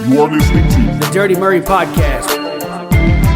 You are listening to the Dirty Murray Podcast.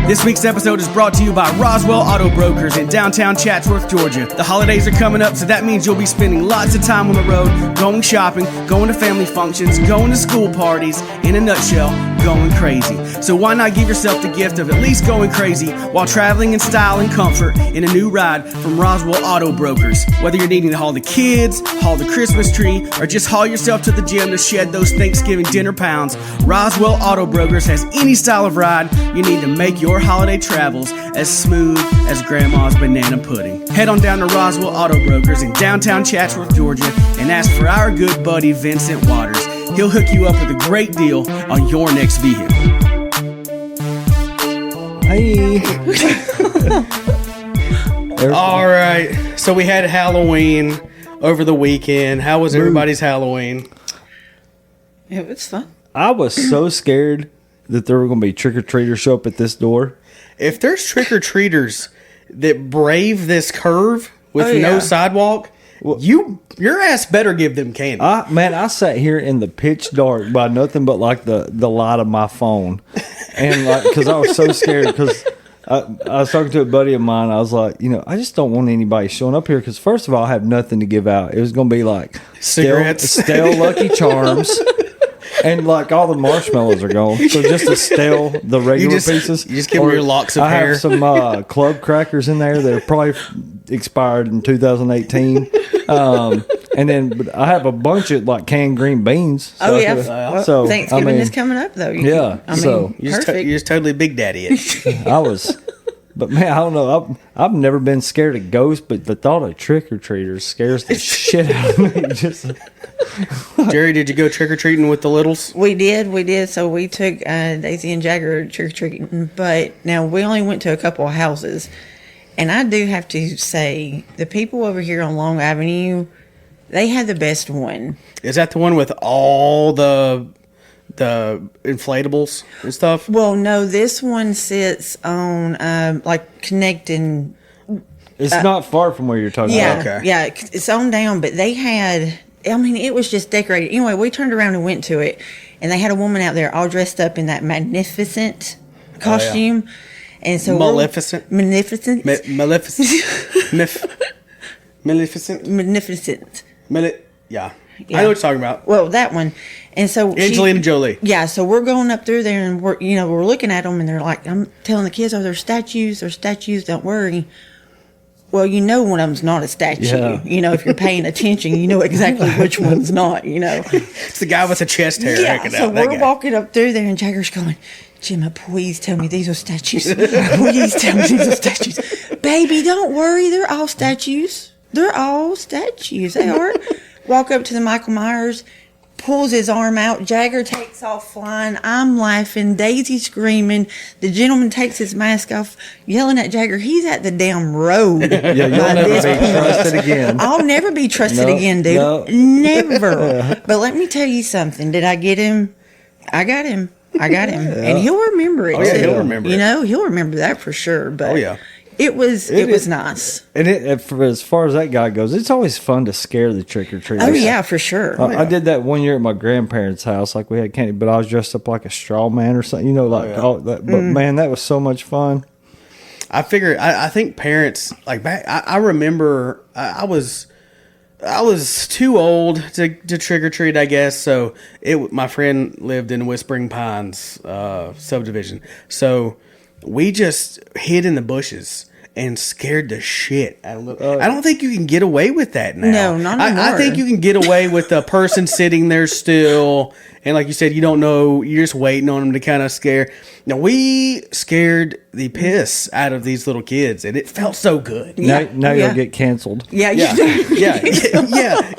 This week's episode is brought to you by Roswell Auto Brokers in downtown Chatsworth, Georgia. The holidays are coming up, so that means you'll be spending lots of time on the road, going shopping, going to family functions, going to school parties, in a nutshell, going crazy. So why not give yourself the gift of at least going crazy while traveling in style and comfort in a new ride from Roswell Auto Brokers? Whether you're needing to haul the kids, haul the Christmas tree, or just haul yourself to the gym to shed those Thanksgiving dinner pounds, Roswell Auto Brokers has any style of ride you need to make your holiday travels as smooth as Grandma's banana pudding. Head on down to Roswell Auto Brokers in downtown Chatsworth, Georgia, and ask for our good buddy Vincent Waters. He'll hook you up with a great deal on your next vehicle. Hey. All right. So we had Halloween over the weekend. How was everybody's Halloween? It was fun. I was so scared that there were going to be trick-or-treaters show up at this door. If there's trick-or-treaters that brave this curve with no sidewalk, your ass better give them candy. I sat here in the pitch dark by nothing but like the light of my phone, and like because I was so scared because I was talking to a buddy of mine. I was like, I just don't want anybody showing up here because first of all, I have nothing to give out. It was going to be like cigarettes, stale Lucky Charms. And like all the marshmallows are gone, so just to stale the regular pieces. You just give them your locks of hair. I have some club crackers in there that are probably expired in 2018. And then but I have a bunch of like canned green beans. So, so Thanksgiving is coming up though. Yeah, so you're just totally Big Daddy it. I was. But man, I don't know. I've never been scared of ghosts, but the thought of trick-or-treaters scares the shit out of me. Just Jerry, did you go trick-or-treating with the littles? We did. So we took Daisy and Jagger trick-or-treating, but now we only went to a couple of houses. And I do have to say, the people over here on Long Avenue, they had the best one. Is that the one with all the inflatables and stuff? Well, no, this one sits on like connecting. It's not far from where you're talking about. Okay. Yeah, it's on down, but they had, it was just decorated. Anyway, we turned around and went to it, and they had a woman out there all dressed up in that magnificent costume. Oh, yeah. And so Maleficent. Magnificent. Yeah. I know what you're talking about. Well, that one. And so Angelina Jolie. Yeah, so we're going up through there and we're looking at them and they're like, I'm telling the kids, they're statues, don't worry. Well, one of them's not a statue. Yeah. If you're paying attention, you know exactly which one's not, It's the guy with the chest hair. Yeah, so we're walking up through there and Jagger's going, Gemma, please tell me these are statues. Please tell me these are statues. Baby, don't worry, they're all statues. They are. Walk up to the Michael Myers, pulls his arm out. Jagger takes off flying. I'm laughing. Daisy screaming. The gentleman takes his mask off, yelling at Jagger. He's at the damn road. Yeah, you'll never be trusted again. I'll never be trusted again, dude. No. Never. But let me tell you something. Did I get him? I got him. Yeah. And he'll remember it, too. He'll remember it. He'll remember that for sure. But yeah. It was nice. And as far as that guy goes, it's always fun to scare the trick-or-treaters. Oh, yeah, for sure. I did that one year at my grandparents' house. Like, we had candy, but I was dressed up like a straw man or something. All that. But, man, that was so much fun. I figured, I think parents, like, back, I remember I was too old to trick-or-treat, I guess. So, my friend lived in Whispering Pines subdivision. So, we just hid in the bushes and scared the shit out of I don't think you can get away with that now. No, not anymore. I think you can get away with a person sitting there still, and like you said, you don't know, you're just waiting on them to kind of scare. Now, we scared the piss out of these little kids, and it felt so good. Now you'll get canceled. Yeah.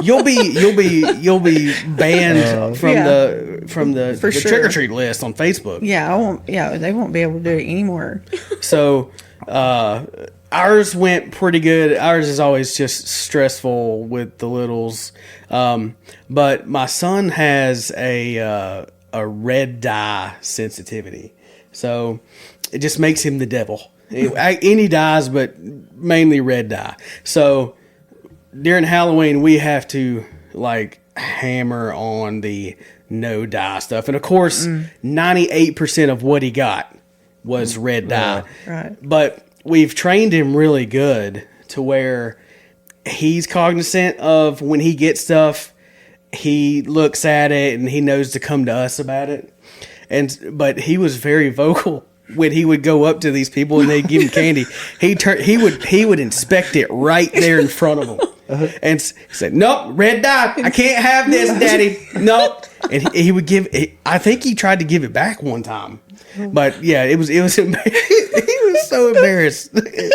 You'll be banned from the trick or treat list on Facebook. Yeah, I won't. Yeah, they won't be able to do it anymore. So, ours went pretty good. Ours is always just stressful with the littles, but my son has a red dye sensitivity, so it just makes him the devil. Any dyes, but mainly red dye. So during Halloween, we have to hammer on the no dye stuff. And of course, 98% of what he got was red dye. Right. But we've trained him really good to where he's cognizant of when he gets stuff, he looks at it and he knows to come to us about it. But he was very vocal when he would go up to these people and they'd give him candy. He would inspect it right there in front of them. And said, "Nope, red dye. I can't have this, Daddy. Nope." And he would give it. I think he tried to give it back one time, but yeah, it was. He was so embarrassed.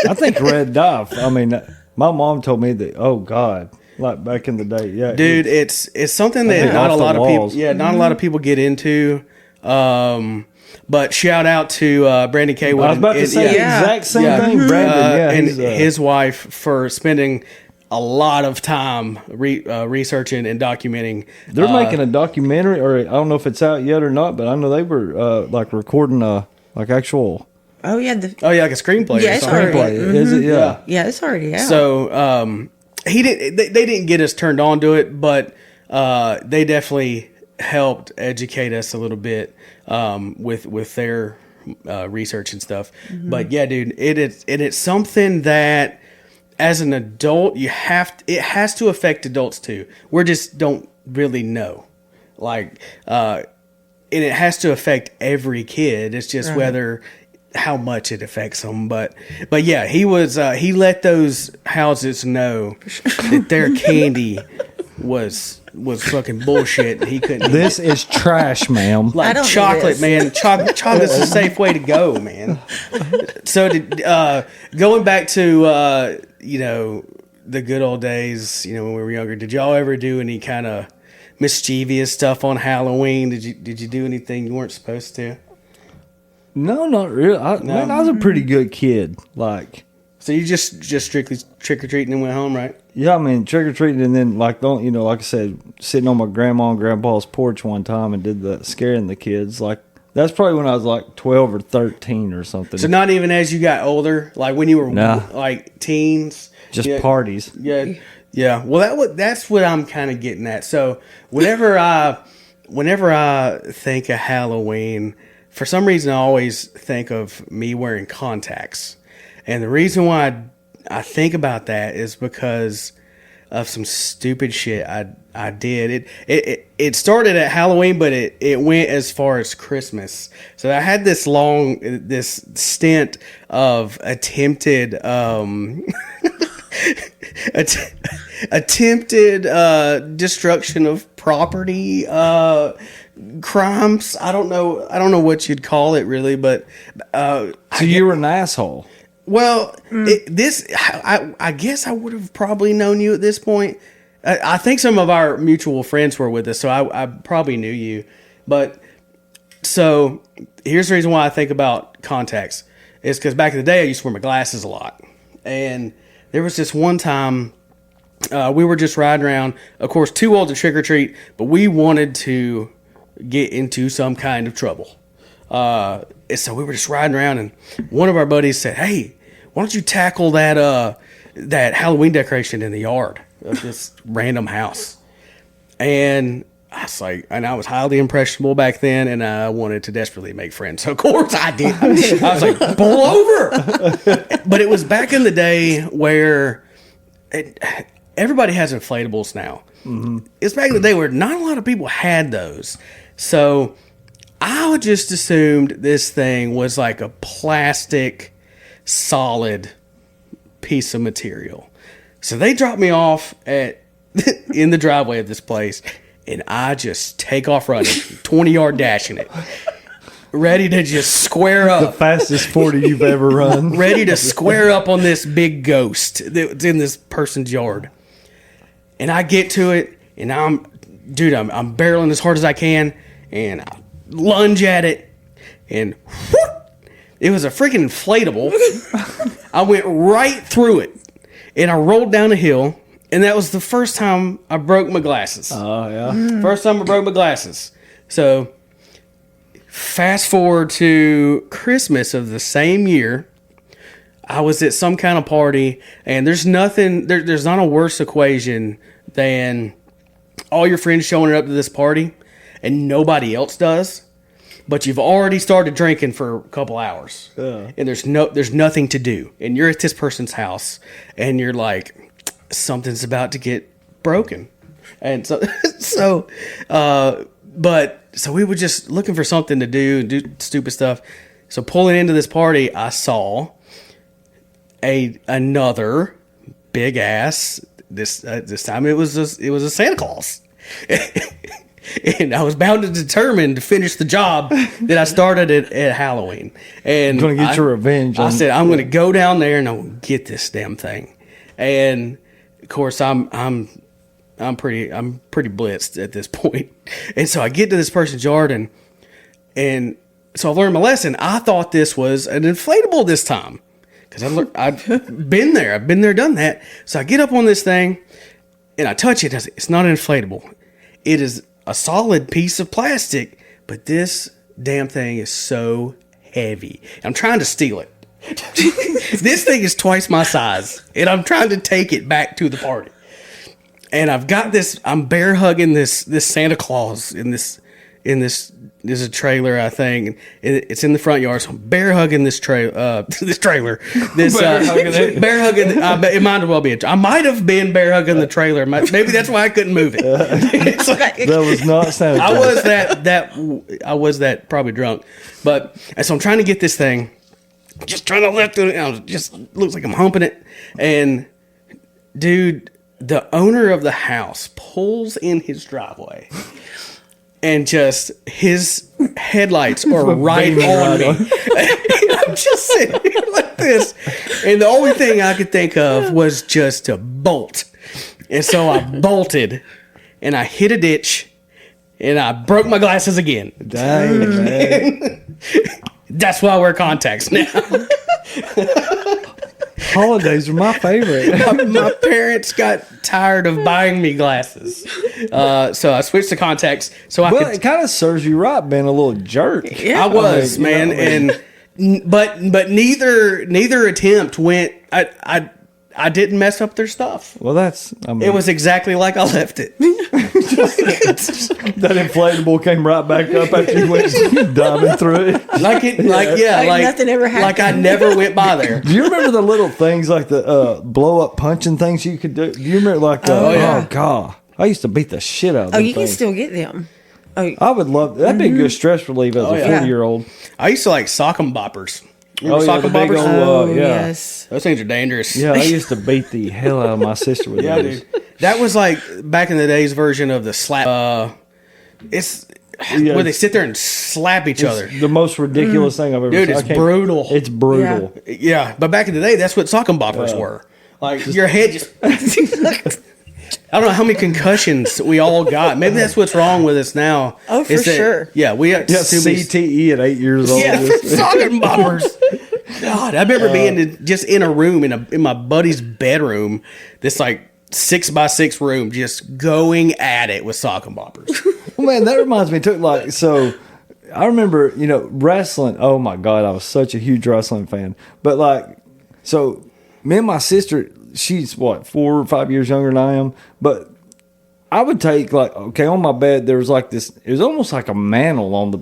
I think red dye. I mean, my mom told me that. Oh God, like back in the day, yeah, dude, it's something that not a lot of people. Yeah, not a lot of people get into. But shout out to Brandon K. I was about to say the exact same thing, Brandon. And his wife for spending a lot of time researching and documenting. They're making a documentary, or I don't know if it's out yet or not, but I know they were like recording like actual. Oh yeah, like a screenplay. Yeah, it's already. Is it? Yeah, yeah, it's already out. So he didn't. They didn't get us turned on to it, but they definitely helped educate us a little bit with their research and stuff. But yeah, dude, it's something that as an adult it has to affect adults too. We just don't really know, like, and it has to affect every kid. It's just whether how much it affects them. But yeah, he let those houses know that their candy was fucking bullshit. He couldn't. This is trash, ma'am. Like chocolate, man. Chocolate's the safe way to go, man. So, going back to the good old days, when we were younger, did y'all ever do any kind of mischievous stuff on Halloween? Did you do anything you weren't supposed to? No, not really. Man, I was a pretty good kid. Like, so you just strictly trick or treating and went home, right? Yeah, I mean trick or treating, and then like I said, sitting on my grandma and grandpa's porch one time and did the scaring the kids. Like that's probably when I was like 12 or 13 or something. So not even as you got older, like when you were like teens, just parties. Yeah, yeah. Well, that's what I'm kind of getting at. So whenever I think of Halloween, for some reason I always think of me wearing contacts. And the reason why I think about that is because of some stupid shit I did. It started at Halloween, but it went as far as Christmas. So I had this stint of attempted destruction of property crimes. I don't know what you'd call it really, but so you were an asshole. Well, I guess I would have probably known you at this point. I think some of our mutual friends were with us, so I probably knew you. But so here's the reason why I think about contacts is because back in the day I used to wear my glasses a lot, and there was this one time we were just riding around. Of course, too old to trick or treat, but we wanted to get into some kind of trouble. So we were just riding around, and one of our buddies said, "Hey, why don't you tackle that Halloween decoration in the yard of this random house?" And I was like, and I was highly impressionable back then, and I wanted to desperately make friends. So of course I did. I was like, "Pull over!" But it was back in the day where everybody has inflatables now. Mm-hmm. It's back in the day where not a lot of people had those. So I just assumed this thing was like a plastic, solid piece of material. So they dropped me off in the driveway of this place, and I just take off running, 20-yard dashing it, ready to just square up. The fastest 40 you've ever run. Ready to square up on this big ghost that's in this person's yard. And I get to it, and I'm barreling as hard as I can, and I lunge at it, and whoop, it was a freaking inflatable. I went right through it, and I rolled down a hill, and that was the first time I broke my glasses. Oh, yeah. First time I broke my glasses. So, fast forward to Christmas of the same year, I was at some kind of party, and there's not a worse equation than all your friends showing up to this party and nobody else does, but you've already started drinking for a couple hours, and there's nothing to do, and you're at this person's house, and you're like, something's about to get broken, and so so we were just looking for something to do stupid stuff. So pulling into this party, I saw another big ass. This time it was a Santa Claus. And I was bound and determined to finish the job that I started at Halloween. And You're gonna get your revenge. I said, I'm going to go down there and I'm going to get this damn thing. And of course, I'm pretty blitzed at this point. And so I get to this person's yard and so I learned my lesson. I thought this was an inflatable this time because I've been there, done that. So I get up on this thing and I touch it. It's not an inflatable. It is a solid piece of plastic, but this damn thing is so heavy. I'm trying to steal it. This thing is twice my size, and I'm trying to take it back to the party. And I've got this. I'm bear hugging this Santa Claus in this. There's a trailer, I think. It's in the front yard. So I'm bear hugging this trailer. This bear hugging it. Bear hugging. It might as well be. I might have been bear hugging the trailer. Maybe that's why I couldn't move it. That was not Santa Claus. I was that probably drunk, and so I'm trying to get this thing. Just trying to lift it. It just looks like I'm humping it. And dude, the owner of the house pulls in his driveway. And just his headlights are right on me. I'm just sitting here like this. And the only thing I could think of was just to bolt. And so I bolted and I hit a ditch and I broke my glasses again. Dang, man. That's why I wear contacts now. Holidays are my favorite. My parents got tired of buying me glasses, so I switched to contacts. Well, it kind of serves you right, being a little jerk. Yeah, I was, man, but neither attempt went. I didn't mess up their stuff. Well, it was exactly like I left it. That inflatable came right back up after you went diving through it. Like nothing ever happened. Like I never went by there. Do you remember the little things like the blow up punching things you could do? Do you remember oh God, I used to beat the shit out of them. Oh, you can still get them. Oh, I would love that'd be a good stress relief as a 40-year-old. I used to like sock 'em boppers. Sock 'em boppers? Yes. Those things are dangerous. Yeah, I used to beat the hell out of my sister with those. Dude. That was like back in the days version of the slap. Where they sit there and slap each other. The most ridiculous thing I've ever seen. Dude, it's brutal. It's brutal. Yeah, but back in the day, that's what sock 'em boppers were. Like, your head just... I don't know how many concussions we all got. Maybe that's what's wrong with us now. Oh, for sure. Yeah, we got CTE at 8 years old. Yeah, sock 'em boppers. God, I remember being just in a room, in my buddy's bedroom, this like 6x6 room, just going at it with sock 'em boppers. Well, man, that reminds me too. So I remember, wrestling. Oh my God, I was such a huge wrestling fan. But so me and my sister, she's what, 4 or 5 years younger than I am. But I would take on my bed there was this. It was almost like a mantle on the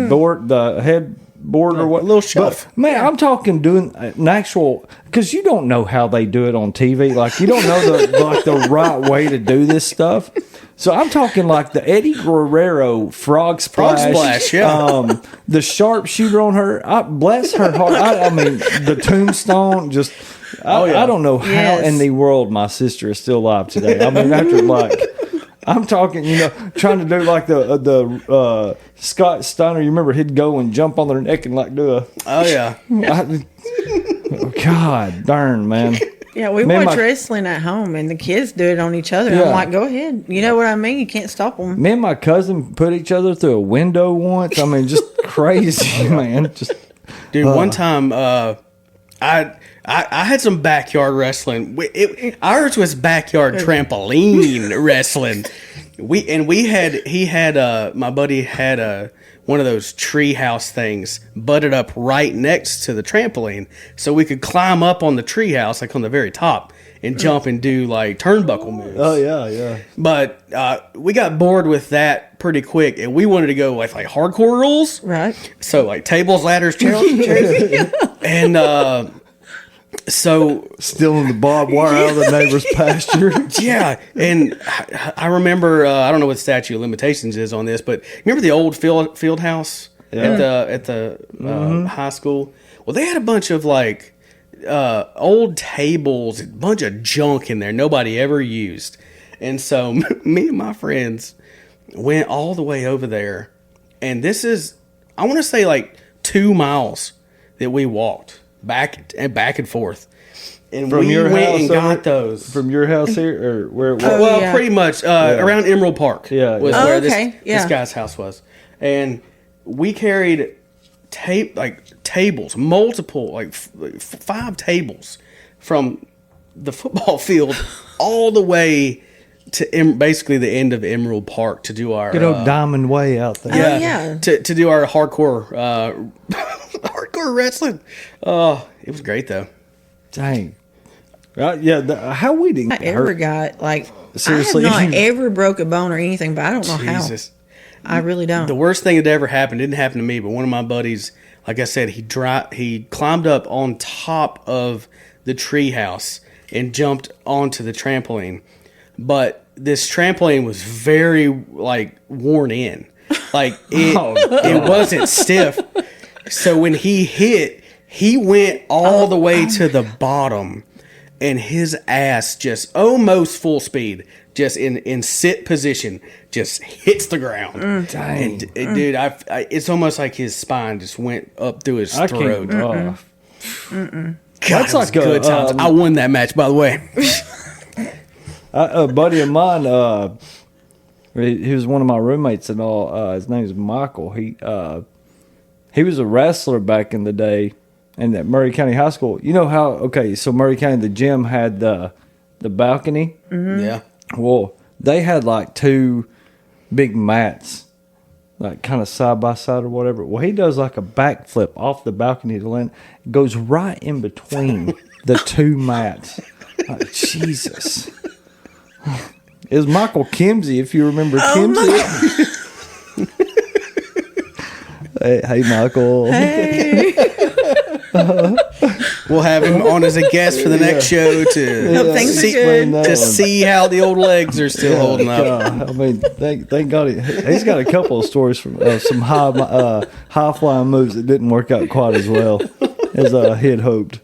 board, the headboard or what, little shelf. But, man, I'm talking doing an actual, because you don't know how they do it on TV. Like, you don't know the right way to do this stuff. So I'm talking like the Eddie Guerrero frog splash. Yeah. The sharpshooter on her. Bless her heart. I mean, the tombstone. Just. I don't know how in the world my sister is still alive today. I mean, after I'm talking, trying to do like the Scott Steiner. You remember he'd go and jump on their neck and do a. Oh yeah. God darn, man. Yeah, we watch wrestling at home, and the kids do it on each other. Yeah. I'm like, go ahead. You know what I mean? You can't stop them. Me and my cousin put each other through a window once. I mean, just crazy, man. Dude, one time, I had some backyard wrestling. Ours was backyard trampoline wrestling. My buddy had one of those tree house things butted up right next to the trampoline, so we could climb up on the tree house, like on the very top, and jump and do like turnbuckle moves. Oh yeah. But we got bored with that pretty quick, and we wanted to go with like hardcore rules. Right. So like tables, ladders, chairs, and so Stealing the barbed wire out of the neighbor's pasture. yeah. And I remember I don't know what the statute of limitations is on this, but remember the old field house at the high school? Well, they had a bunch of like old tables, a bunch of junk in there nobody ever used. And so me and my friends went all the way over there. And this is, I want to say like 2 miles that we walked back and forth. And From we your went house and over- got those. From your house here, or where it was? Well, yeah. pretty much around Emerald Park. Yeah, was yeah. where Oh, okay, this guy's house was, and we carried tables, multiple 5 tables from the football field all the way to basically the end of Emerald Park to do our Good old Diamond Way out there. Oh, yeah. to do our hardcore hardcore wrestling. Oh, it was great though. Dang. How we didn't I get ever hurt. got like Seriously. I have not ever broke a bone or anything, but I don't know Jesus. how. I really don't. The worst thing that ever happened didn't happen to me, but one of my buddies, like I said, he climbed up on top of the tree house and jumped onto the trampoline. But this trampoline was very like worn in. Like it wasn't stiff. So when he hit, he went all the way to the bottom, and his ass just almost full speed, just in sit position, just hits the ground. Dang. And dude, it's almost like his spine just went up through his I throat. can't. God, That's it was like a, good times. I won that match, by the way. A buddy of mine, he was one of my roommates and all. His name is Michael. He was a wrestler back in the day, and at Murray County High School. You know how? Okay, so Murray County, the gym had the balcony. Yeah. Well, they had like 2 big mats, like kind of side by side or whatever. Well, he does like a backflip off the balcony to land, goes right in between the 2 mats. Like, Jesus. It was Michael Kimsey, if you remember Kimsey. Hey, Michael. Hey. We'll have him on as a guest for the next show Hope things are see, good. to see how the old legs are still holding up. I mean, thank God he's got a couple of stories from some high flying moves that didn't work out quite as well as he had hoped.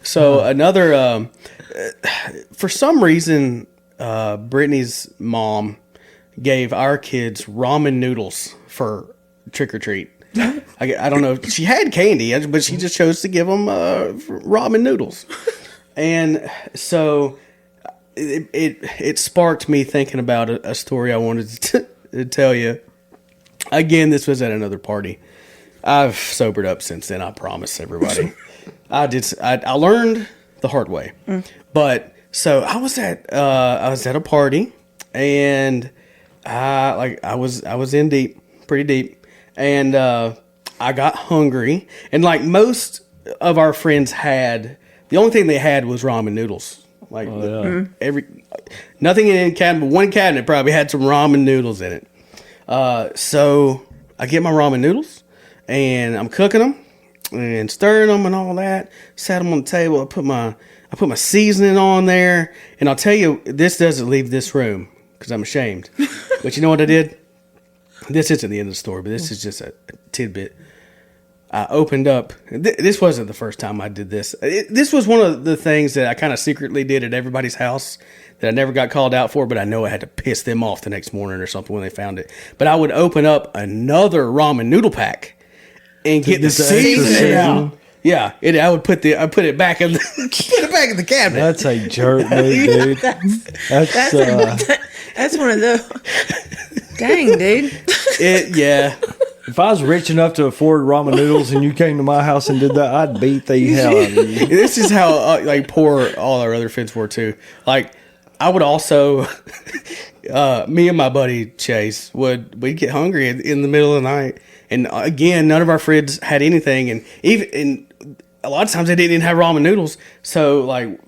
So another, for some reason, Brittany's mom gave our kids ramen noodles for trick or treat. I don't know. She had candy, but she just chose to give them ramen noodles. And so it sparked me thinking about a story I wanted to tell you. Again, this was at another party. I've sobered up since then, I promise everybody. I learned the hard way. But so I was at a party, and I was in deep, pretty deep. And I got hungry, and like most of our friends had, the only thing they had was ramen noodles. Like nothing in the cabinet, but one cabinet probably had some ramen noodles in it. So I get my ramen noodles, and I'm cooking them and stirring them and all that. Sat them on the table. I put my seasoning on there, and I'll tell you, this doesn't leave this room because I'm ashamed. But you know what I did? This isn't the end of the story, but this is just a tidbit. I opened up. This wasn't the first time I did this. This was one of the things that I kind of secretly did at everybody's house that I never got called out for, but I know I had to piss them off the next morning or something when they found it. But I would open up another ramen noodle pack and get the seasoning out. Yeah, I would put it back in the cabinet. That's a jerk move, dude. That's one of the. Dang, dude. Yeah. If I was rich enough to afford ramen noodles and you came to my house and did that, I'd beat the hell out of you. This is how poor all our other friends were too. Like I would also, me and my buddy Chase we'd get hungry in the middle of the night, and again, none of our friends had anything, and a lot of times they didn't even have ramen noodles. So like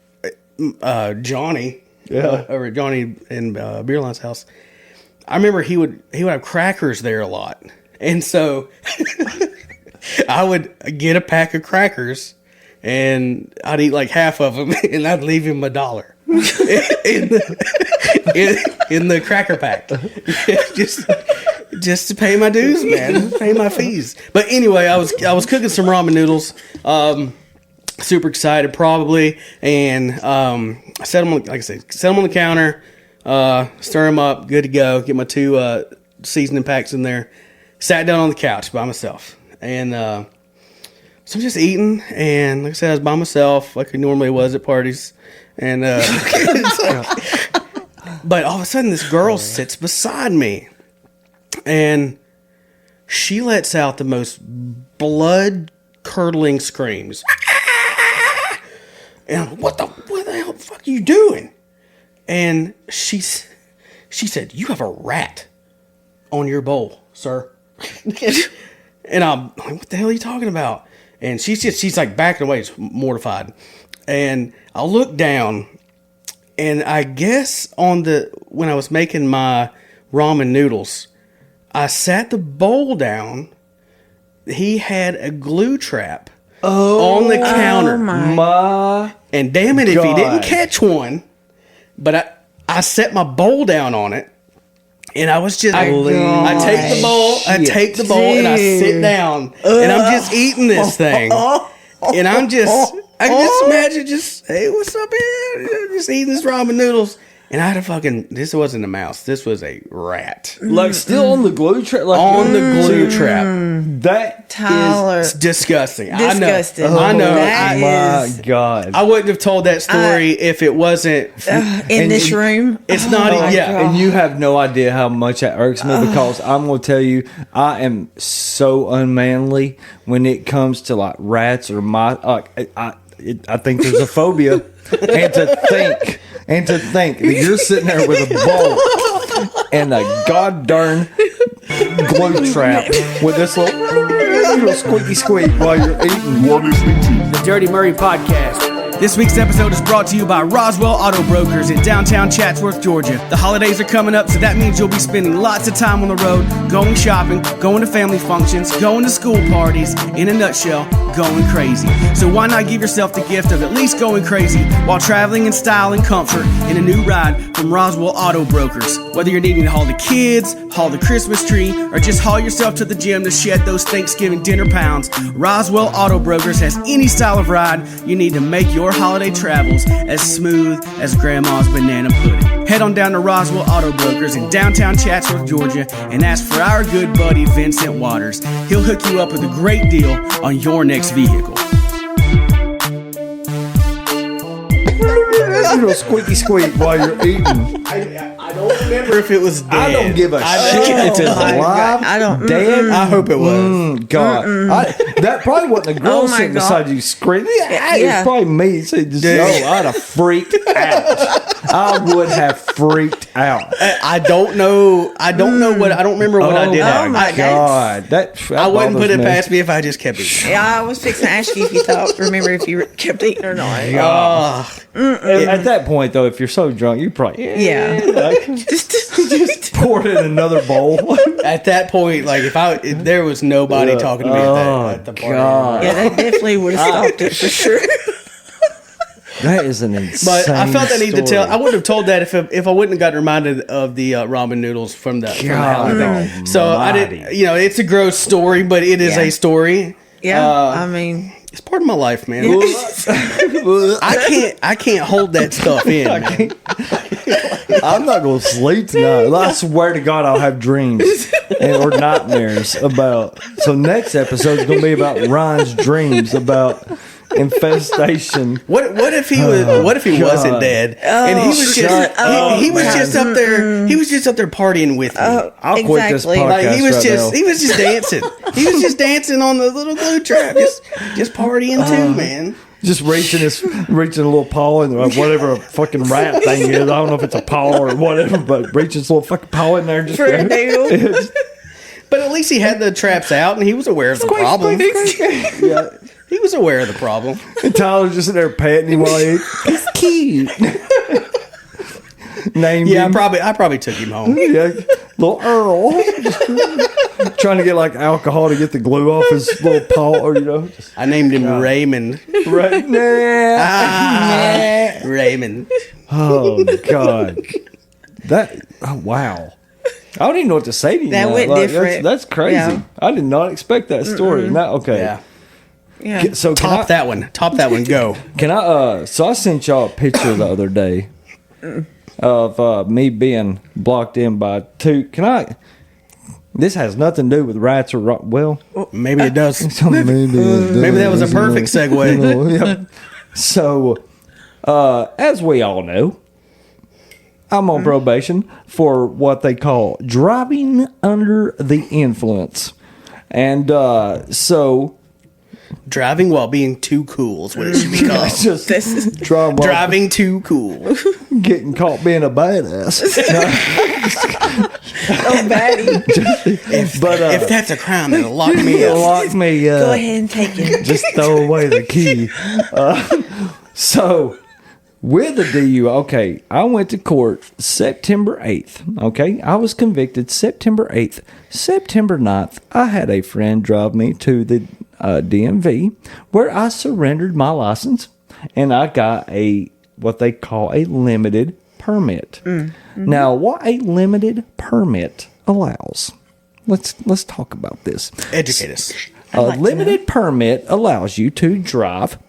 Johnny, Yeah. over at Johnny in Beerline's house, I remember he would have crackers there a lot, and so I would get a pack of crackers, and I'd eat like half of them, and I'd leave him $1 in the cracker pack, just to pay my dues, man, pay my fees. But anyway, I was cooking some ramen noodles. Super excited, probably, and I set them on, like I said, set them on the counter, stir them up, good to go. Get my 2 seasoning packs in there. Sat down on the couch by myself, and so I'm just eating. And like I said, I was by myself, like I normally was at parties. And but all of a sudden, this girl sits beside me, and she lets out the most blood-curdling screams. And I'm like, what the hell the fuck are you doing? And she said, "You have a rat on your bowl, sir." And I'm like, what the hell are you talking about? And she's like backing away, just mortified. And I look down, and I guess when I was making my ramen noodles, I sat the bowl down. He had a glue trap on the counter. My And damn it, if he didn't God. catch one, but I set my bowl down on it, and I was just, I take the bowl, and I sit down, and I'm just eating this thing, and I just imagine hey, what's up here? Just eating this ramen noodles. And I had this wasn't a mouse. This was a rat. like still on the glue trap, like On the glue trap. that Tyler. It's disgusting. Disgusting. I know. That my is- God. I wouldn't have told that story if it wasn't. in this room. It's not. my Yeah. God. And you have no idea how much that irks me, because I'm going to tell you, I am so unmanly when it comes to like rats or mice. I think there's a phobia, and to think that you're sitting there with a bowl and a goddamn glue trap with this little squeaky squeak while you're eating. You're listening to The Dirty Murray Podcast. This week's episode is brought to you by Roswell Auto Brokers in downtown Chatsworth, Georgia. The holidays are coming up, so that means you'll be spending lots of time on the road, going shopping, going to family functions, going to school parties, in a nutshell, going crazy. So why not give yourself the gift of at least going crazy while traveling in style and comfort in a new ride from Roswell Auto Brokers? Whether you're needing to haul the kids, haul the Christmas tree, or just haul yourself to the gym to shed those Thanksgiving dinner pounds, Roswell Auto Brokers has any style of ride you need to make your holiday travels as smooth as Grandma's banana pudding. Head on down to Roswell Auto Brokers in downtown Chatsworth, Georgia, and ask for our good buddy Vincent Waters. He'll hook you up with a great deal on your next vehicle. Little squeaky squeak while you're eating. I don't remember if it was dead. I don't give a shit if it's my alive, God. I don't- dead. I hope it was. God, that probably wasn't a girl Oh my sitting God. beside you screaming. Yeah, it Yeah. was probably me. So just, Dude. I'd have freaked out. I would have freaked out. I don't know. I don't remember what I did. Oh my I, God, that I wouldn't put bothers it me. past me if I just kept eating. Yeah, I was fixing to ask you if you remember if you kept eating or not. At that point, though, if you're so drunk, you probably Yeah. like, just pour it in another bowl. At that point, like if there was nobody talking to me at the party. God. Yeah, that definitely would have stopped it for sure. That is an insane. But I felt I need to tell. story. I wouldn't have told that if I wouldn't have gotten reminded of the ramen noodles from the holiday. So I didn't. You know, it's a gross story, but it is Yeah. a story. Yeah, I mean, It's part of my life, man. I can't hold that stuff in. Man. I'm not going to sleep tonight. I swear to God, I'll have dreams or nightmares about. So next episode is going to be about Ryan's dreams about infestation. What if he was? What if he wasn't dead and he was shut just he was man. just up there? He was just up there partying with me. I'll quit this Exactly. podcast Like he was right just now. he was just dancing. He was just dancing on the little glue trap, just partying too, man. Just reaching a little paw in whatever a fucking rat thing is. I don't know if it's a paw or whatever, but reaching his little fucking paw in there. Just for a noodle. But at least he had the traps out and he was aware of the problem. Yeah. He was aware of the problem. And Tyler's just in there patting him while he ate. It's cute. Named him. I probably took him home. Yeah, little Earl. Trying to get like alcohol to get the glue off his little paw, or just, I named him Raymond. right? Raymond. Oh God, wow. I don't even know what to say to you. That now. went different. That's crazy. Yeah. I did not expect that story. Okay. Yeah. Yeah. So Top that one. Go. Can I? So I sent y'all a picture the other day of me being blocked in by two. Can I? This has nothing to do with rats or well. Maybe it does. Maybe Maybe that was a perfect segue. Yep. So, as we all know, I'm on probation for what they call driving under the influence, and so. Driving while being too cool is what it should be called. Just Driving too cool. Getting caught being a badass. Oh, baddie. If that's a crime, then lock me up. Lock me up. Go ahead and take it. Just throw away the key. So, with the DUI, okay, I went to court September 8th, okay? I was convicted September 8th. September 9th, I had a friend drive me to the DMV where I surrendered my license and I got what they call a limited permit. Now, what a limited permit allows, let's talk about this. Educate us. A limited permit allows you to drive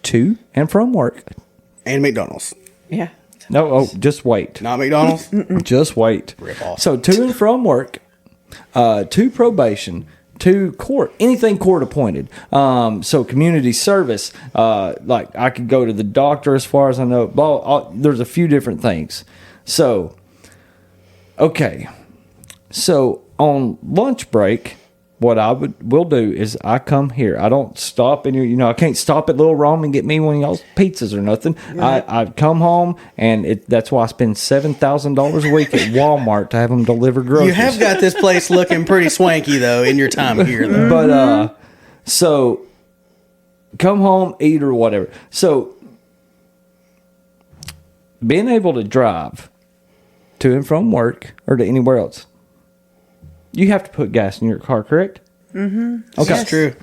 to and from work. And McDonald's. Yeah. No, just wait. Not McDonald's? Just wait. Rip off. So to and from work, to probation, to court, anything court appointed. So community service, like I could go to the doctor as far as I know. There's a few different things. So, okay. So on lunch break, what I will do is I come here. I don't stop in I can't stop at Little Ramen and get me one of y'all's pizzas or nothing. Right. I come home, and that's why I spend $7,000 a week at Walmart to have them deliver groceries. You have got this place looking pretty swanky, though, in your time here, though. But, so, come home, eat, or whatever. So, being able to drive to and from work or to anywhere else, you have to put gas in your car, correct? Mm-hmm. Okay. That's true.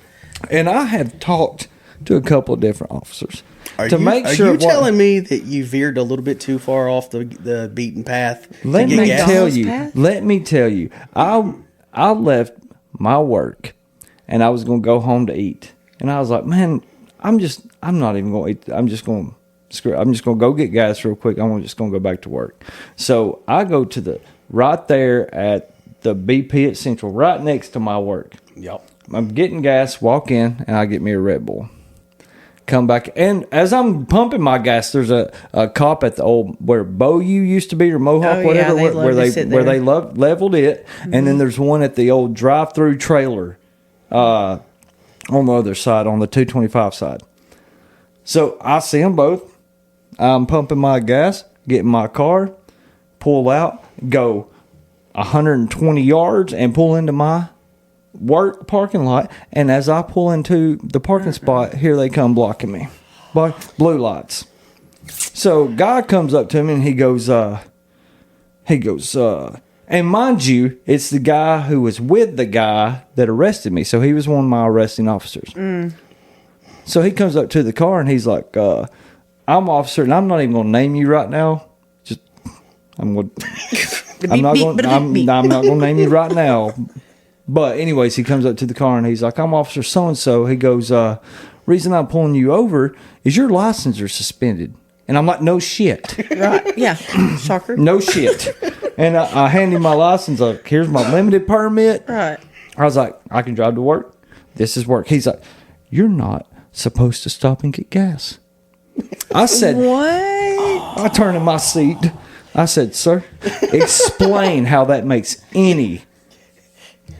And I have talked to a couple of different officers Are you telling me that you veered a little bit too far off the beaten path? Let me tell you. I left my work, and I was going to go home to eat. And I was like, man, I'm not even going to eat. I'm just going to go get gas real quick. I'm just going to go back to work. So I go to right there at the BP at Central, right next to my work. Yep. I'm getting gas, walk in, and I get me a Red Bull. Come back, and as I'm pumping my gas, there's a cop at the old where Boyu used to be, or Mohawk, whatever, where they leveled it, and then there's one at the old drive-through trailer on the other side, on the 225 side. So I see them both. I'm pumping my gas, get in my car, pull out, go 120 yards and pull into my work parking lot, and as I pull into the parking spot, here they come blocking me. Blue lights. So guy comes up to me and he goes, and mind you, it's the guy who was with the guy that arrested me. So he was one of my arresting officers. So he comes up to the car and he's like, I'm officer, and I'm not even going to name you right now. I'm not going to name you right now. But anyways, he comes up to the car and he's like, I'm Officer so-and-so. He goes, reason I'm pulling you over is your license are suspended. And I'm like, no shit. Right, yeah. Shocker. No shit. And I hand him my license. Like, here's my limited permit. Right. I was like, I can drive to work. This is work. He's like, you're not supposed to stop and get gas. I said, what? I turned in my seat. I said, sir, explain how that makes any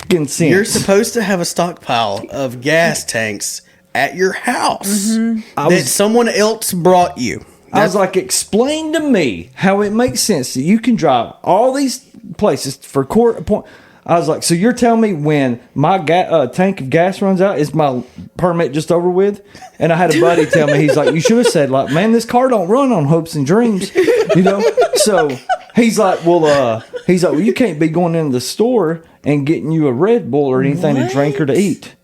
sense. You're supposed to have a stockpile of gas tanks at your house that someone else brought you. I was like, explain to me how it makes sense that you can drive all these places for court appointment. I was like, so you're telling me when my tank of gas runs out, is my permit just over with? And I had a buddy tell me, he's like, you should have said, like, man, this car don't run on hopes and dreams, you know? So he's like, well, you can't be going into the store and getting you a Red Bull or anything to drink or to eat.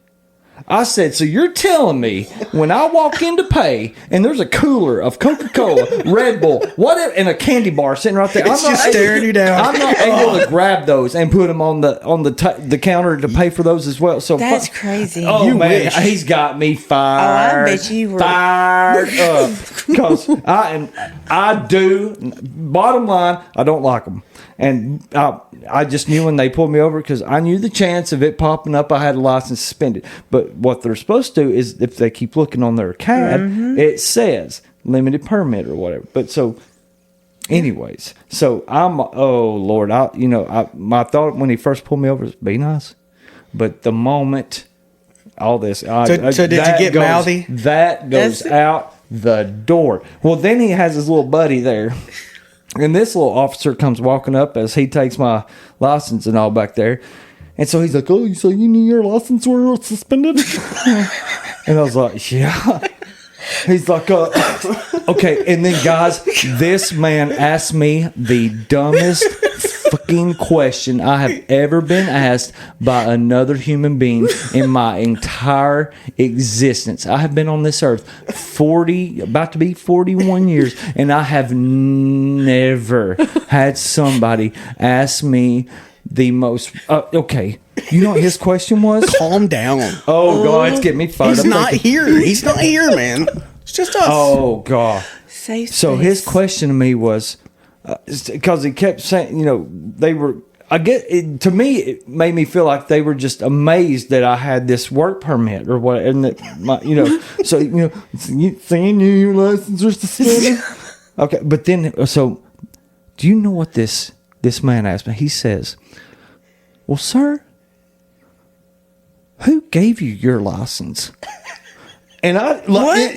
I said, so you're telling me when I walk in to pay and there's a cooler of Coca-Cola, Red Bull, whatever, and a candy bar sitting right there, It's just staring you down. I'm not able to grab those and put them on the counter to pay for those as well. So That's crazy. Oh You man, wish. he's got me fired. Oh, I bet you were fired up because I do. Bottom line, I don't like them. And I just knew when they pulled me over because I knew the chance of it popping up, I had a license suspended. But what they're supposed to do is if they keep looking on their cab, it says limited permit or whatever. But so, anyways, so oh Lord, my thought when he first pulled me over was be nice. But the moment all this, So did you get mouthy? That goes out the door. Well, then he has his little buddy there. And this little officer comes walking up as he takes my license and all back there. And so he's like, oh, so you knew your license were suspended? And I was like, yeah. He's like, okay. And then, guys, this man asked me the dumbest fucking question I have ever been asked by another human being in my entire existence. I have been on this earth about to be 41 years, and I have never had somebody ask me the most okay. You know what his question was? Calm down. Oh God, it's getting me fired up. He's not here. He's not here, man. It's just us. Oh God. Safe So space. his question to me was, because he kept saying, they were. I get it, to me, it made me feel like they were just amazed that I had this work permit or what, and that so you knew your license was suspended. Okay, but then so, do you know what this man asked me? He says, "Well, sir, who gave you your license?" And I like What?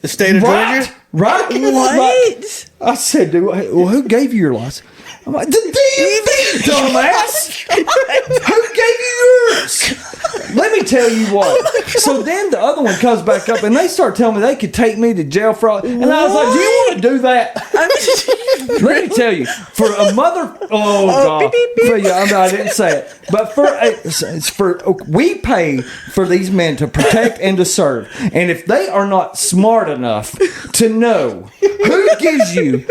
The state of Georgia? Right? What? I said, well, who gave you your license? I'm like, the DMV, dumbass! Who gave you yours? Let me tell you what. So then the other one comes back up and they start telling me they could take me to jail for all. And I was like, do you want to do that? Let me tell you, for a mother, God, I didn't say it, but we pay for these men to protect and to serve, and if they are not smart enough to know who gives you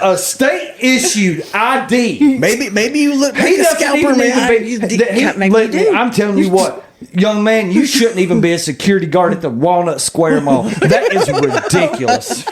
a state issued ID, Maybe you look like he a doesn't scalper, even man. need to be. I'm telling you what. Young man, you shouldn't even be a security guard at the Walnut Square Mall. That is ridiculous.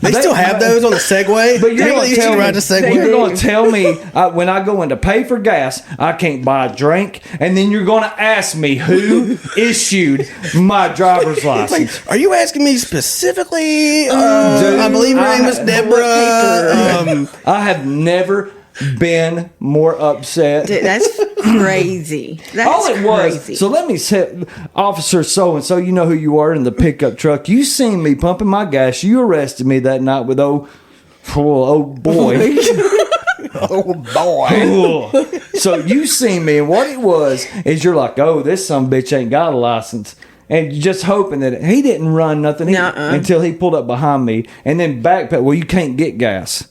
They still have those on the Segway. But you're going Segway. to tell me when I go in to pay for gas, I can't buy a drink, and then you're going to ask me who issued my driver's license. Are you asking me specifically? I believe her name was Deborah. I have never been more upset. Dude, that's crazy. That's All it was. crazy. So let me say, Officer so and so, you know who you are in the pickup truck. You seen me pumping my gas. You arrested me that night with oh boy. Oh boy. So you seen me, and what it was is you're like, oh, this some bitch ain't got a license. And you're just hoping that he didn't run nothing until he pulled up behind me and then backpedal. Well, you can't get gas.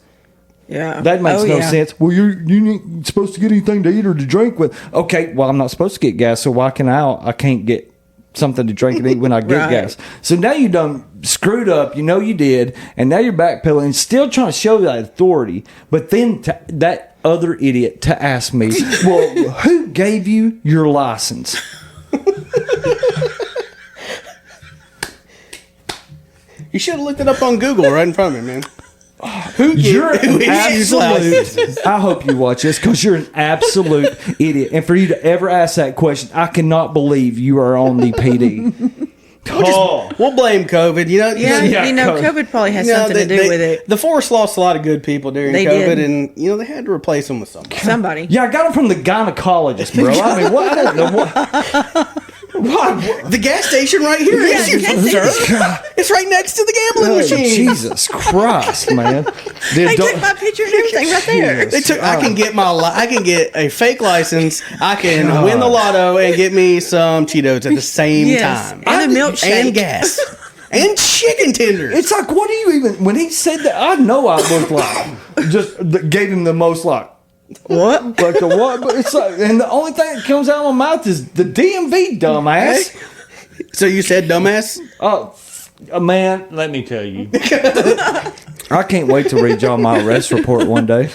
Yeah. That makes no sense. Well, you ain't supposed to get anything to eat or to drink with. Okay, well, I'm not supposed to get gas, so why can I can't get something to drink and eat when I get gas? So now you done screwed up, you did, and now you're backpedaling, still trying to show that authority, but then that other idiot to ask me, well, who gave you your license? You should have looked it up on Google right in front of me, man. You're an absolute. I hope you watch this because you're an absolute idiot. And for you to ever ask that question, I cannot believe you are on the PD. We'll blame COVID. COVID probably has something to do with it. The force lost a lot of good people during COVID, and they had to replace them with something. Somebody. Yeah, I got them from the gynecologist, bro. I mean, what? I don't know what. What? The gas station right here. Yeah, the gas station. It's right next to the gambling Oh, machine. Jesus Christ, man! They took my picture and everything right there. Jesus. They took. I can get a fake license. I can win the lotto and get me some Cheetos at the same Yes, time. and a milkshake. And gas. And chicken tenders. It's like, what do you even? When he said that, I know I looked like gave him the most like like a what? But it's like, and the only thing that comes out of my mouth is the DMV, dumbass. So you said dumbass? Man, let me tell you, I can't wait to read y'all my arrest report one day.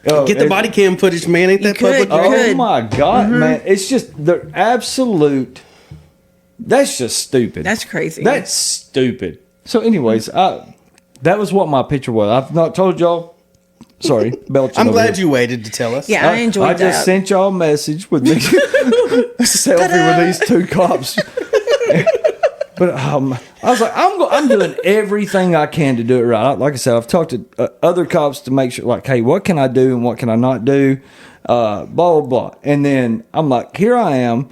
Get the body cam footage, man. Ain't that could. public? You record? Oh my God, man! It's just the absolute. That's just stupid. That's crazy. That's stupid. So, anyways, that was what my picture was. I've not told y'all. Sorry, belching. I'm glad here. you waited to tell us. Yeah, I enjoyed I that. just sent y'all a message with me selfie with these two cops. But I was like, I'm doing everything I can to do it right. Like I said, I've talked to other cops to make sure, like, hey, what can I do and what can I not do? Blah, blah, blah. And then I'm like, here I am.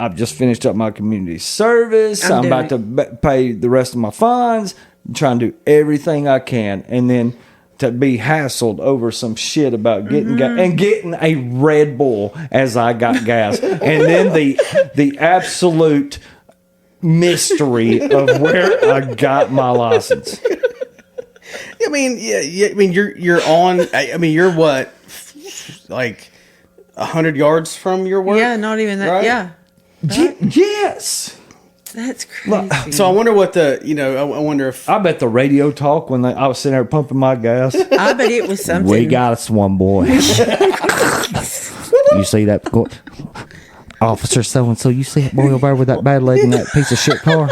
I've just finished up my community service. I'm about to pay the rest of my funds. I'm trying to do everything I can. And then to be hassled over some shit about getting gas and getting a Red Bull as I got gas. And then the absolute mystery of where I got my license. I mean, yeah. I mean, you're on. I mean, you're what, like 100 yards from your work? Yeah, not even that. Right? Yeah. Yes. That's crazy. So I wonder what I wonder if I bet the radio talk when I was sitting there pumping my gas. I bet it was something. We got us one, boy. You see that officer so and so? You see that boy over there with that bad leg in that piece of shit car?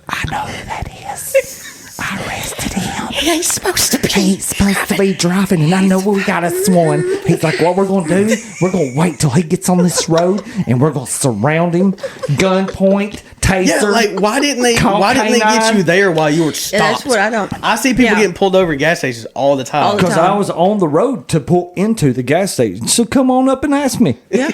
I know who that is. I arrested him. He ain't supposed to be. He ain't supposed to be driving, and I know we got us one. He's like, what we're gonna do? We're gonna wait till he gets on this road, and we're gonna surround him, gunpoint, taser. yeah, like why didn't they get you there while you were stopped? Yeah, that's what I don't. I see people getting pulled over at gas stations all the time. Because I was on the road to pull into the gas station. So come on up and ask me. Yeah.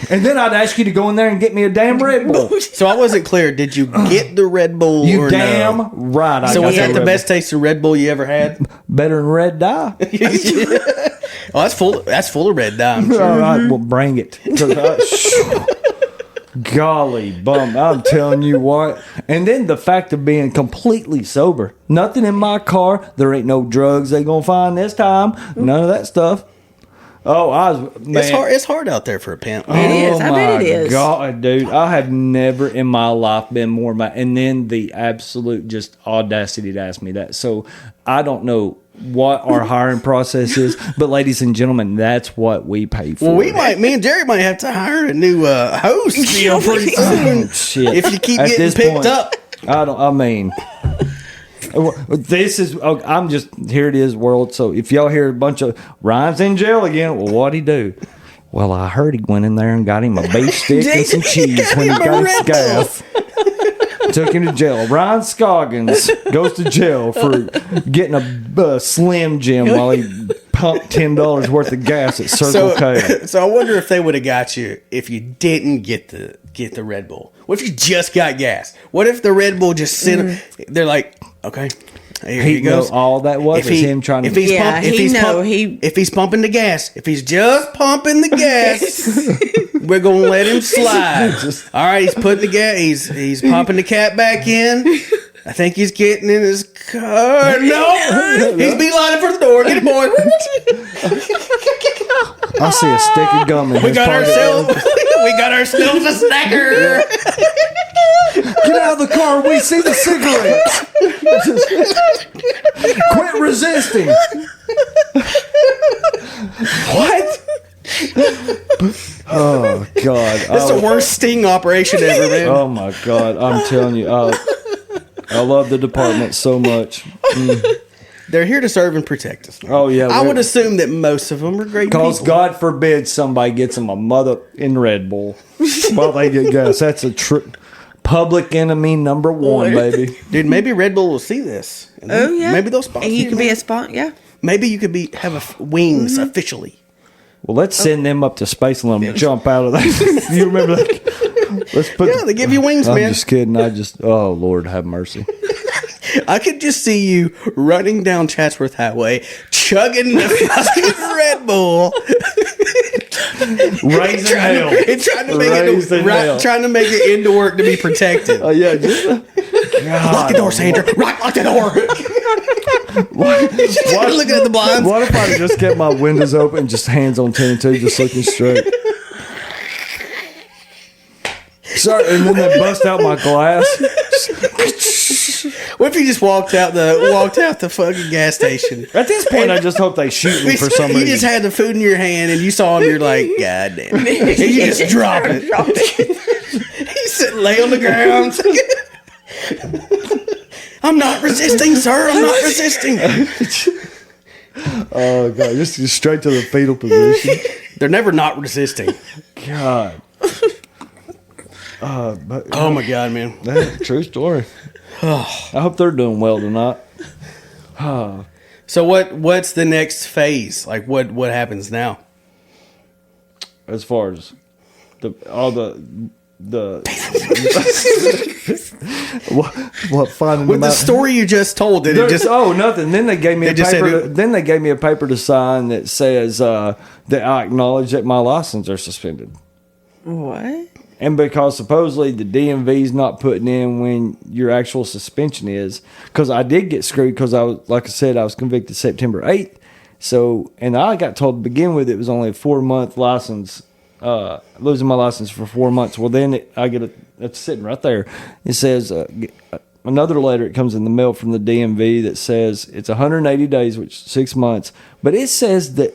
And then I'd ask you to go in there and get me a damn Red Bull. So I wasn't clear. Did you get the Red Bull You or damn no? right. So was that the Red best taste of Red Bull you ever had? Bull. Better than Red Dye. Oh, that's full. That's full of red dye. I'm sure. All right, well, bring it. 'Cause golly bum, I'm telling you what. And then the fact of being completely sober. Nothing in my car. There ain't no drugs they gonna find this time. None of that stuff. Oh, man. It's hard out there for a pimp. It is. I bet it is. God, dude, I have never in my life been more mad. And then the absolute just audacity to ask me that. So I don't know what our hiring process is, but ladies and gentlemen, that's what we pay for. Well, me and Jerry might have to hire a new host pretty soon. Shit. If you keep At getting this picked point, up. This is, I'm just, here it is, world. So if y'all hear a bunch of Ryan's in jail again, well, what'd he do? Well, I heard he went in there and got him a beef stick and some cheese when he got his gas. Took him to jail. Ryan Scoggins goes to jail for getting a Slim Jim while he pumped $10 worth of gas at Circle K. So I wonder if they would have got you if you didn't get the Red Bull. What if you just got gas? What if the Red Bull just sent? They're like, okay, here he goes. All that was him trying to. If he's pumping the gas, if he's just pumping the gas, we're gonna let him slide. All right, he's putting the gas. He's pumping the cat back in. I think he's getting in his car. No, he's beelining for the door. Get it, boy. I see a stick of gum in We his got pocket. ourselves a snacker. Get out of the car. We see the cigarettes. Quit resisting. What? Oh, God. That's the worst sting operation ever, man. Oh, my God. I'm telling you. I love the department so much. They're here to serve and protect us. Man. Oh, yeah. I would assume that most of them are great people. Because God forbid somebody gets them a mother in Red Bull while they get gas. That's a public enemy number one, baby. Dude, maybe Red Bull will see this. And Oh yeah. Maybe they'll sponsor And you you. could be a sponsor. Yeah. Maybe you could have wings officially. Well, let's send them up to space and let them jump out of that. You remember that? Let's put. Yeah, they give you wings, I'm man. just kidding. Oh Lord, have mercy. I could just see you running down Chatsworth Highway, chugging the fucking Red Bull, Raising hell. and trying to make it into work to be protected. Oh yeah, just Lock the door, Sandra. Lock the door. Looking at the blinds. What if I just kept my windows open, just hands on 10 and 2, just looking straight? Sorry, and then they bust out my glass. What if you just walked out the fucking gas station? At this point, I just hope they shoot me for some reason. You just had the food in your hand and you saw him. You're like, God damn! And you just drop it. He's sitting lay on the ground. I'm not resisting, sir. I'm not resisting. Oh god, just straight to the fetal position. They're never not resisting. God. Oh my god, man. That's a true story. I hope they're doing well tonight. So what's the next phase? Like what happens now? As far as all the what finding With them the out? story you just told, did it just nothing. Then they gave me a just said paper. it- Then they gave me a paper to sign that says that I acknowledge that my license are suspended. What? And because supposedly the DMV's not putting in when your actual suspension is, because I did get screwed because like I said, I was convicted September 8th. So, and I got told to begin with it was only a 4-month license, losing my license for 4 months. Well, then I get it's sitting right there. It says another letter. It comes in the mail from the DMV that says it's 180 days, which is 6 months. But it says that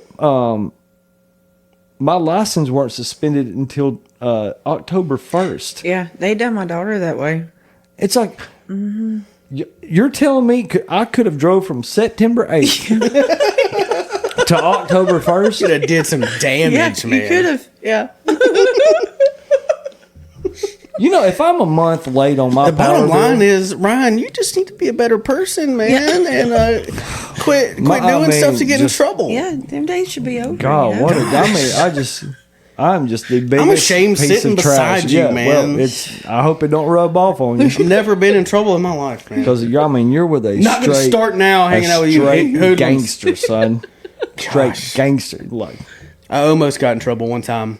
my license weren't suspended until October 1st. Yeah, they done my daughter that way. It's like, you're telling me I could have drove from September 8th to October 1st? could have did some damage, Yeah, man? you could have. Yeah. You know, if I'm a month late on my The bottom power line bill, is, Ryan, you just need to be a better person, man, and quit I doing mean, stuff to get in just- trouble. Yeah, them days should be over. God, you know? what I'm just the biggest ashamed piece sitting of trash. beside you, Yeah, man. Well, I hope it don't rub off on you. I've never been in trouble in my life, man. Because, you're with a Not gonna straight... start now hanging out with you straight hoodlums. gangster, son. Straight Gosh. gangster. Like, I almost got in trouble one time.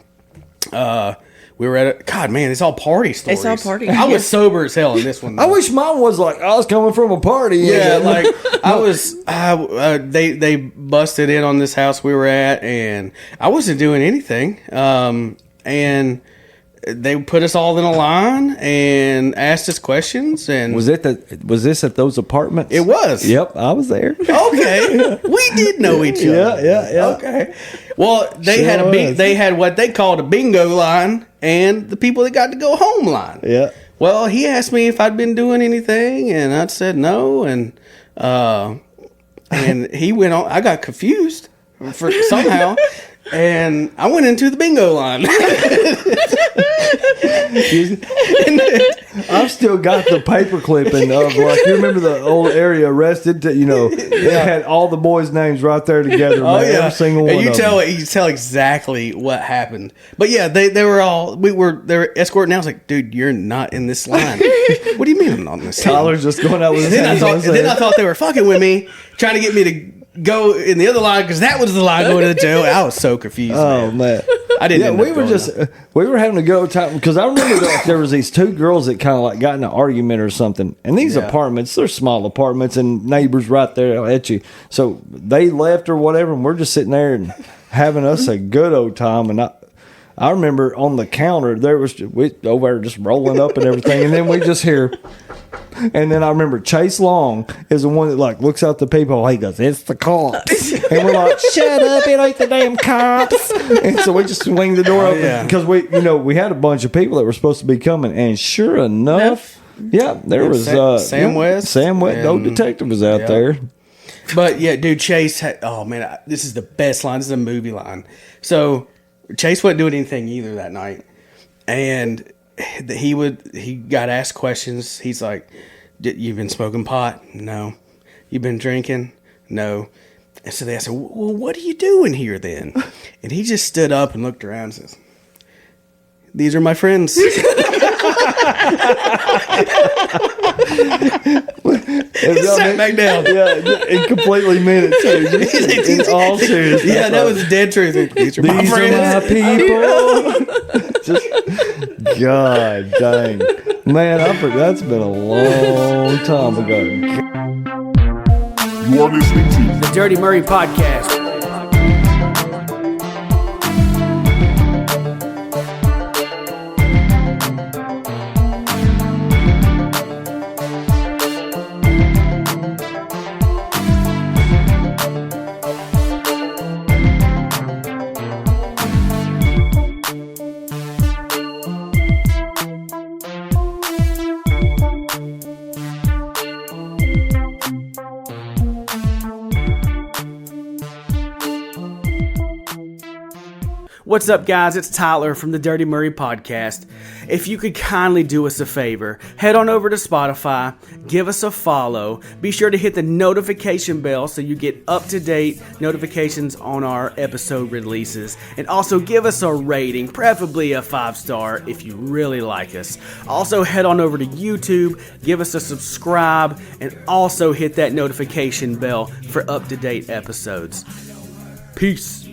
We were at God, man, it's all party stories. It's all party. I was sober as hell in this one. I though. wish mine was like, I was coming from a party. Yeah, like I was. They busted in on this house we were at, and I wasn't doing anything. And they put us all in a line and asked us questions. And Was this at those apartments? it was. Yep, I was there. Okay, we did know each other. Yeah. Okay. Well, they Sure had was. they had what they called a bingo line and the people that got to go home line. Yeah. Well, he asked me if I'd been doing anything, and I said no, and he went on. I got confused for somehow, and I went into the bingo line. I've still got the paper clipping of like, you remember the old area arrested? It had all the boys' names right there together. Oh man, yeah, every single one. and you of tell them. you tell exactly what happened. But yeah, they were all they were escorting. I was like, dude, you're not in this line. What do you mean I'm not in this line? Tyler's just going out with his Then I hands on his thought head. they were fucking with me, trying to get me to go in the other line because that was the line going to the jail. I was so confused. Oh man. man. I didn't. Yeah, end up we were going just up. we were having a go time because I remember that there was these two girls that kind of like got in an argument or something, and these Yeah. apartments, they're small apartments and neighbors right there at you. So they left or whatever, and we're just sitting there and having us a good old time. And I remember on the counter there was we over there just rolling up and everything, and then we just hear. And then I remember Chase Long is the one that like looks out the people. He goes, "It's the cops," and we're like, "Shut up! It ain't the damn cops!" And so we just swing the door open yeah. because we had a bunch of people that were supposed to be coming, and sure enough, there was Sam West Sam West, no and- detective was out yeah. there. But yeah, dude, Chase had. Oh man, this is the best line. This is a movie line. So Chase wasn't doing anything either that night, and he got asked questions. He's like, "You've been smoking pot? No. You've been drinking? No." And so they asked, well, what are you doing here then? And he just stood up and looked around and says, these are my friends. He sat back down. Yeah, and completely meant it too. In all seriousness. Yeah, that was the dead truth. These are my These friends. are my people. Just, God dang. Man, that's been a long time ago. You are listening to The Dirty Murray Podcast. What's up, guys? It's Tyler from the Dirty Murray Podcast. If you could kindly do us a favor, head on over to Spotify, give us a follow, be sure to hit the notification bell so you get up-to-date notifications on our episode releases, and also give us a rating, preferably a 5-star if you really like us. Also, head on over to YouTube, give us a subscribe, and also hit that notification bell for up-to-date episodes. Peace.